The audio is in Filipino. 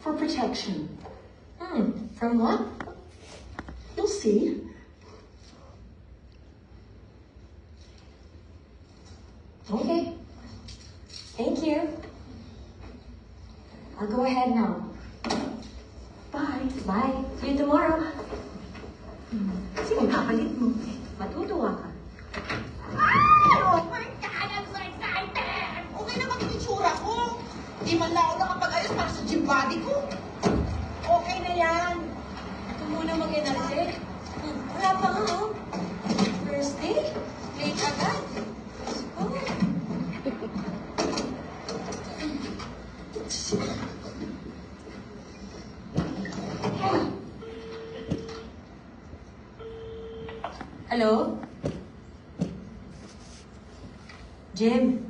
For protection. From what? You'll see. Okay. Thank you. I'll go ahead now. Bye. Bye. See you tomorrow. Sino kapalit mo? Matutuwa ka. Oh my God! I'm so excited! Okay naman yung itsura ko. Di man lang ako nakapag-ayos para sa gym body ko. Okay na yan. Ito muna mag-energy. Wala pa nga, oh. First day? Late agad. Oh. Hello? Jim?